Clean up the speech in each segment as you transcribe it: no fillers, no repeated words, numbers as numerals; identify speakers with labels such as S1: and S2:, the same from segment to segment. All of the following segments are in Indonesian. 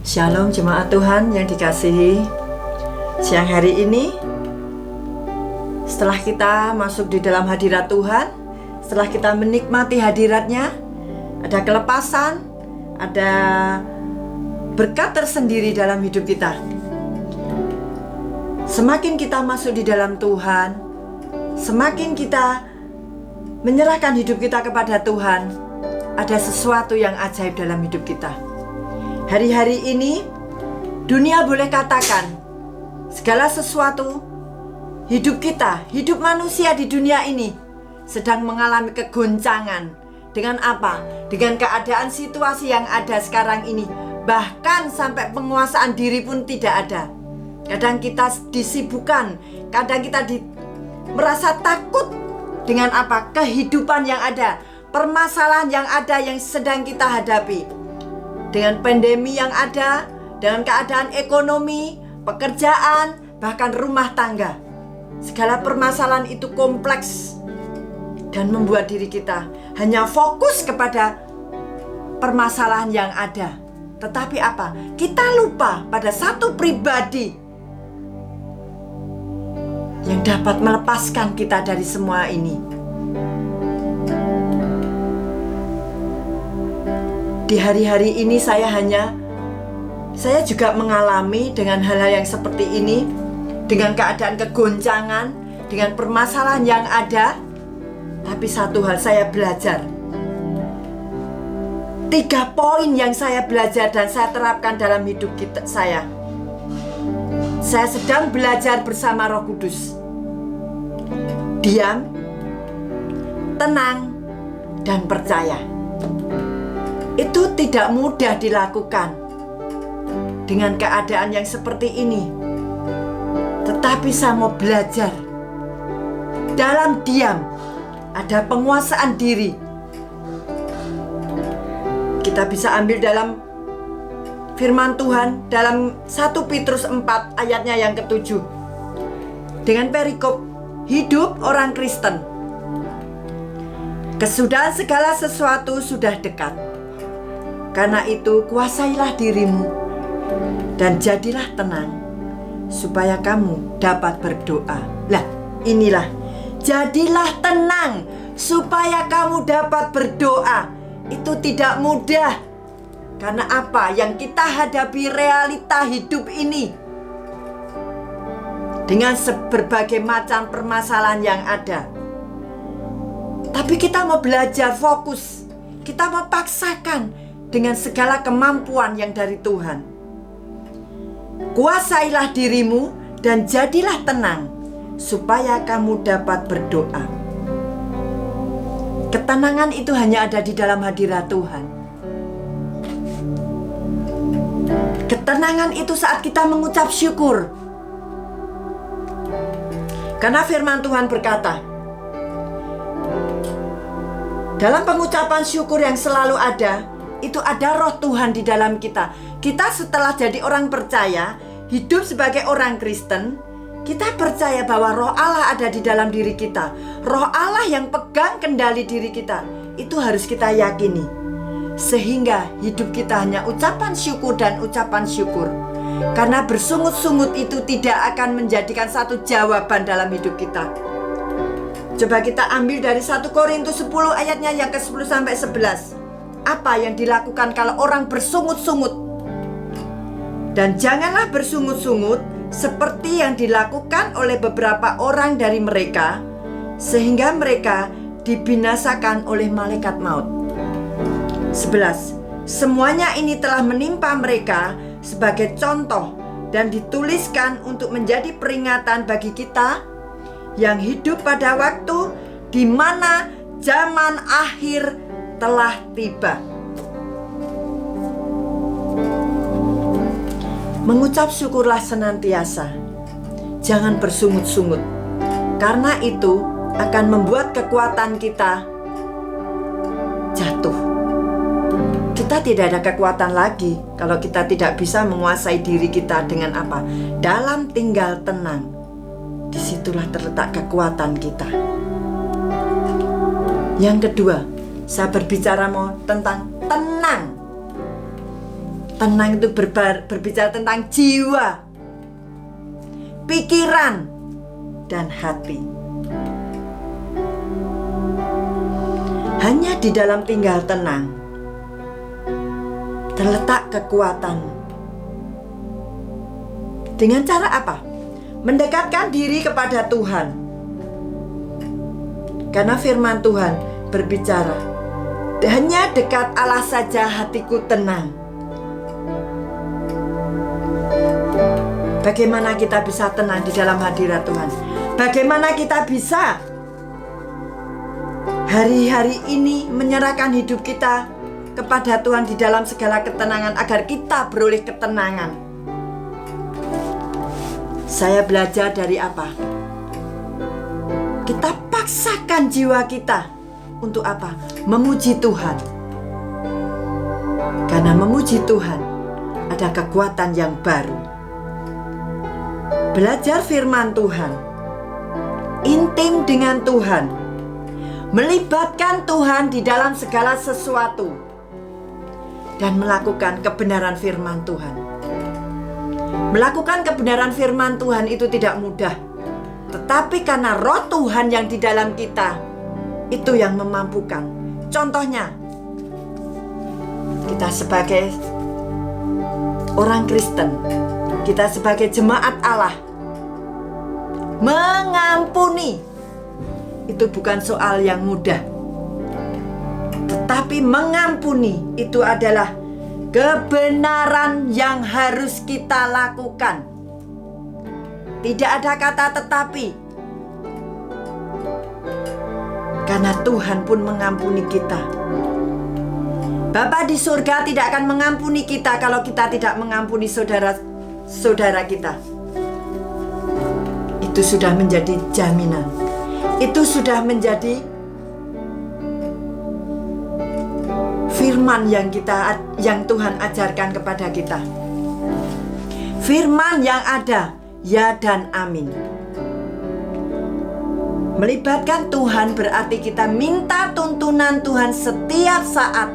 S1: Shalom jemaat Tuhan yang dikasihi. Siang hari ini, setelah kita masuk di dalam hadirat Tuhan, setelah kita menikmati hadiratnya, ada kelepasan, ada berkat tersendiri dalam hidup kita. Semakin kita masuk di dalam Tuhan, semakin kita menyerahkan hidup kita kepada Tuhan, ada sesuatu yang ajaib dalam hidup kita. Hari-hari ini, dunia boleh katakan segala sesuatu hidup kita, hidup manusia di dunia ini sedang mengalami kegoncangan. Dengan apa? Dengan keadaan situasi yang ada sekarang ini. Bahkan sampai penguasaan diri pun tidak ada. Kadang kita disibukkan, kadang kita merasa takut dengan apa? Kehidupan yang ada, permasalahan yang ada yang sedang kita hadapi. Dengan pandemi yang ada, dengan keadaan ekonomi, pekerjaan, bahkan rumah tangga. Segala permasalahan itu kompleks dan membuat diri kita hanya fokus kepada permasalahan yang ada. Tetapi apa? Kita lupa pada satu pribadi yang dapat melepaskan kita dari semua ini. Di hari-hari ini saya juga mengalami dengan hal-hal yang seperti ini, dengan keadaan kegoncangan, dengan permasalahan yang ada. Tapi satu hal saya belajar, 3 poin yang saya belajar dan saya terapkan dalam hidup saya. Saya sedang belajar bersama Roh Kudus. Diam, tenang, dan percaya. Itu tidak mudah dilakukan dengan keadaan yang seperti ini. Tetapi saya mau belajar. Dalam diam ada penguasaan diri. Kita bisa ambil dalam firman Tuhan dalam 1 Petrus 4 ayatnya yang ke-7. Dengan perikop hidup orang Kristen. Kesudahan segala sesuatu sudah dekat. Karena itu kuasailah dirimu dan jadilah tenang supaya kamu dapat berdoa. Lah, inilah, jadilah tenang supaya kamu dapat berdoa. Itu tidak mudah. Karena apa? Yang kita hadapi realita hidup ini dengan berbagai macam permasalahan yang ada. Tapi kita mau belajar fokus. Kita mau paksakan dengan segala kemampuan yang dari Tuhan. Kuasailah dirimu dan jadilah tenang supaya kamu dapat berdoa. Ketenangan itu hanya ada di dalam hadirat Tuhan. Ketenangan itu saat kita mengucap syukur. Karena firman Tuhan berkata, dalam pengucapan syukur yang selalu ada, itu ada roh Tuhan di dalam kita. Kita setelah jadi orang percaya, hidup sebagai orang Kristen, kita percaya bahwa roh Allah ada di dalam diri kita. Roh Allah yang pegang kendali diri kita. Itu harus kita yakini. Sehingga hidup kita hanya ucapan syukur dan ucapan syukur. Karena bersungut-sungut itu tidak akan menjadikan satu jawaban dalam hidup kita. Coba kita ambil dari 1 Korintus 10 ayatnya yang ke-10 sampai 11. Apa yang dilakukan kalau orang bersungut-sungut? Dan janganlah bersungut-sungut seperti yang dilakukan oleh beberapa orang dari mereka, sehingga mereka dibinasakan oleh malaikat maut. 11. Semuanya ini telah menimpa mereka sebagai contoh dan dituliskan untuk menjadi peringatan bagi kita yang hidup pada waktu di mana zaman akhir telah tiba. Mengucap syukurlah senantiasa. Jangan bersungut-sungut. Karena itu akan membuat kekuatan kita jatuh. Kita tidak ada kekuatan lagi kalau kita tidak bisa menguasai diri kita dengan apa? Dalam tinggal tenang. Disitulah terletak kekuatan kita. Yang kedua, saya berbicara tentang tenang. Tenang itu berbicara tentang jiwa, pikiran, dan hati. Hanya di dalam tinggal tenang terletak kekuatan. Dengan cara apa? Mendekatkan diri kepada Tuhan. Karena firman Tuhan berbicara, hanya dekat Allah saja hatiku tenang. Bagaimana kita bisa tenang di dalam hadirat Tuhan? Bagaimana kita bisa hari-hari ini menyerahkan hidup kita kepada Tuhan di dalam segala ketenangan agar kita beroleh ketenangan? Saya belajar dari apa? Kita paksakan jiwa kita untuk apa? Memuji Tuhan. Karena memuji Tuhan ada kekuatan yang baru. Belajar firman Tuhan, intim dengan Tuhan, melibatkan Tuhan di dalam segala sesuatu, dan melakukan kebenaran firman Tuhan. Melakukan kebenaran firman Tuhan itu tidak mudah, tetapi karena roh Tuhan yang di dalam kita, itu yang memampukan. Contohnya, kita sebagai orang Kristen, kita sebagai jemaat Allah, mengampuni itu bukan soal yang mudah. Tetapi mengampuni itu adalah kebenaran yang harus kita lakukan. Tidak ada kata tetapi. Karena Tuhan pun mengampuni kita. Bapa di surga tidak akan mengampuni kita kalau kita tidak mengampuni saudara-saudara kita. Itu sudah menjadi jaminan. Itu sudah menjadi firman yang Tuhan ajarkan kepada kita. Firman yang ada, ya dan amin. Melibatkan Tuhan berarti kita minta tuntunan Tuhan setiap saat.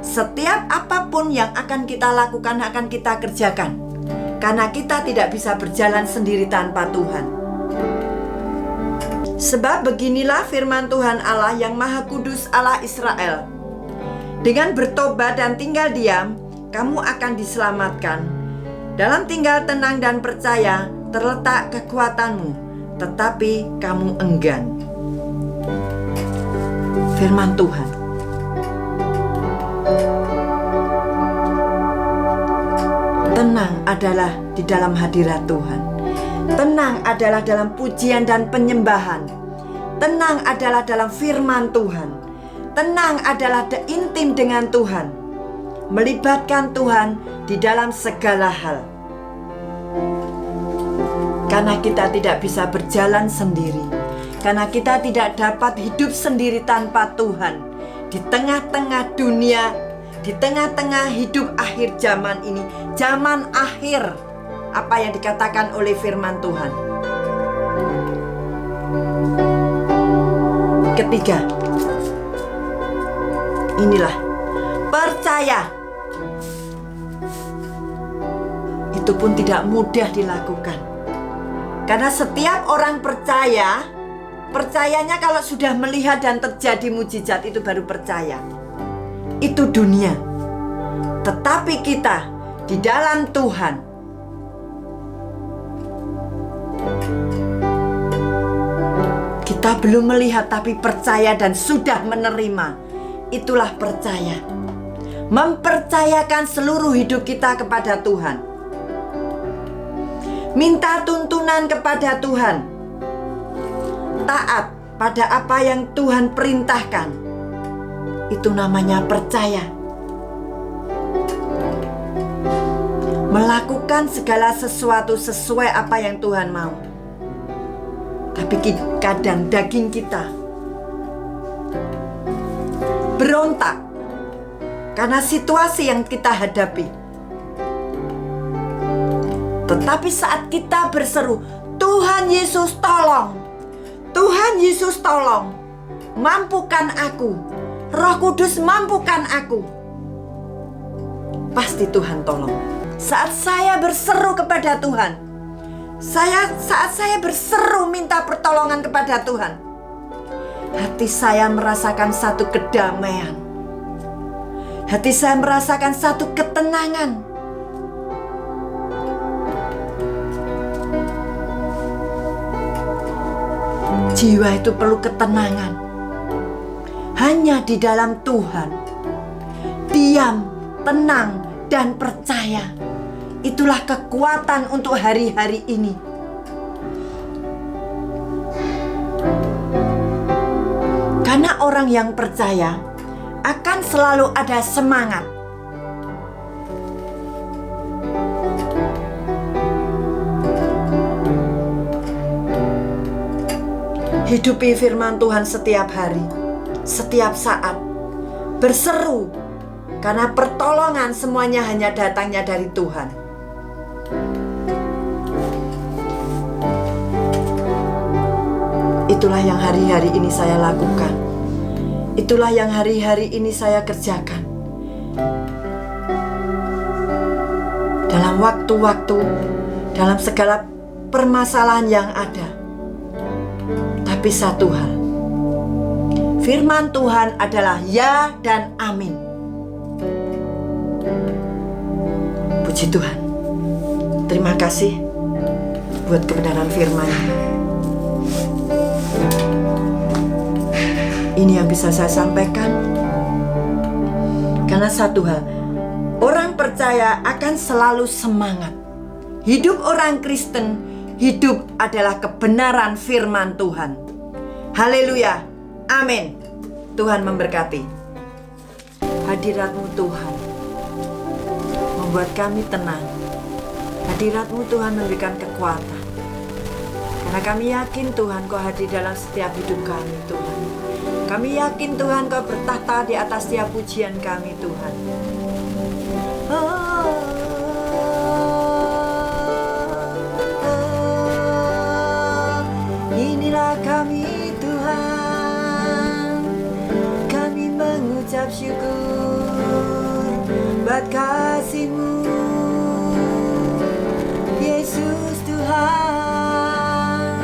S1: Setiap apapun yang akan kita lakukan, akan kita kerjakan. Karena kita tidak bisa berjalan sendiri tanpa Tuhan. Sebab beginilah firman Tuhan Allah yang Maha Kudus, Allah Israel. Dengan bertobat dan tinggal diam, kamu akan diselamatkan. Dalam tinggal tenang dan percaya terletak kekuatanmu, tetapi kamu enggan. Firman Tuhan. Tenang adalah di dalam hadirat Tuhan. Tenang adalah dalam pujian dan penyembahan. Tenang adalah dalam firman Tuhan. Tenang adalah intim dengan Tuhan. Melibatkan Tuhan di dalam segala hal. Karena kita tidak bisa berjalan sendiri. Karena kita tidak dapat hidup sendiri tanpa Tuhan. Di tengah-tengah dunia, di tengah-tengah hidup akhir zaman ini, zaman akhir, apa yang dikatakan oleh firman Tuhan. Ketiga, inilah percaya. Itu pun tidak mudah dilakukan. Karena setiap orang percaya, percayanya kalau sudah melihat dan terjadi mujizat itu baru percaya. Itu dunia. Tetapi kita di dalam Tuhan, kita belum melihat tapi percaya dan sudah menerima. Itulah percaya. Mempercayakan seluruh hidup kita kepada Tuhan. Minta tuntunan kepada Tuhan. Taat pada apa yang Tuhan perintahkan. Itu namanya percaya. Melakukan segala sesuatu sesuai apa yang Tuhan mau. Tapi kadang daging kita berontak karena situasi yang kita hadapi. Tetapi saat kita berseru, Tuhan Yesus tolong, Tuhan Yesus tolong, mampukan aku, Roh Kudus mampukan aku. pasti Tuhan tolong. Saat saya berseru kepada Tuhan, saat saya berseru minta pertolongan kepada Tuhan, hati saya merasakan satu kedamaian. Hati saya merasakan satu ketenangan. Jiwa itu perlu ketenangan. Hanya di dalam Tuhan. Diam, tenang, dan percaya. Itulah kekuatan untuk hari-hari ini. Karena orang yang percaya akan selalu ada semangat. Hidupi firman Tuhan setiap hari, setiap saat. Berseru, karena pertolongan semuanya hanya datangnya dari Tuhan. Itulah yang hari-hari ini saya lakukan. Itulah yang hari-hari ini saya kerjakan. Dalam waktu-waktu, dalam segala permasalahan yang ada. Tapi satu hal, firman Tuhan adalah ya dan amin. Puji Tuhan. Terima kasih buat kebenaran firman-Nya. Ini yang bisa saya sampaikan. Karena satu hal, orang percaya akan selalu semangat. Hidup orang Kristen, hidup adalah kebenaran firman Tuhan. Haleluya, amin. Tuhan memberkati. Hadirat-Mu Tuhan membuat kami tenang. Hadirat-Mu Tuhan memberikan kekuatan. Karena kami yakin Tuhan Kau hadir dalam setiap hidup kami Tuhan. Kami yakin Tuhan Kau bertahta di atas setiap pujian kami Tuhan. Inilah kami Tuhan, kami mengucap syukur buat kasih-Mu, Yesus Tuhan,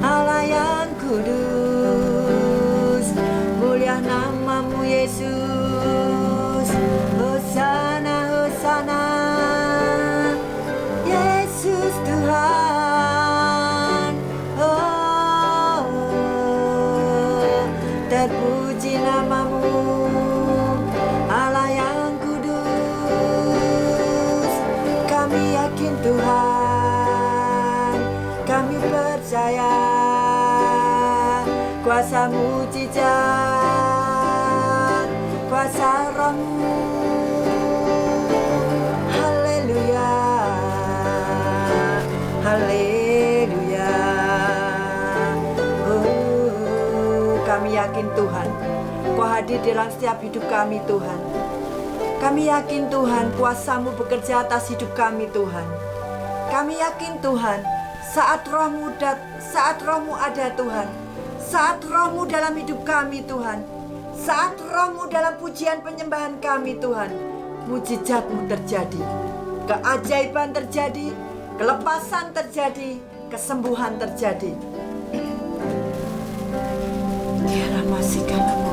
S1: Allah yang kudus, mulia nama-Mu Yesus, Hosana, Hosana, Yesus Tuhan, oh, terpuji nama-Mu, Allah yang kudus. Kami yakin Tuhan, kami percaya kuasa mujizat, kuasa Roh-Mu. Haleluya, haleluya. Kami yakin Tuhan, Kau hadir dalam setiap hidup kami Tuhan. Kami yakin Tuhan, kuasa-Mu bekerja atas hidup kami Tuhan. Kami yakin Tuhan, saat Roh-Mu ada Tuhan, saat Roh-Mu dalam hidup kami Tuhan, saat Roh-Mu dalam pujian penyembahan kami Tuhan, mujizat-Mu terjadi, keajaiban terjadi, kelepasan terjadi, kesembuhan terjadi. Tiada masih kanamu.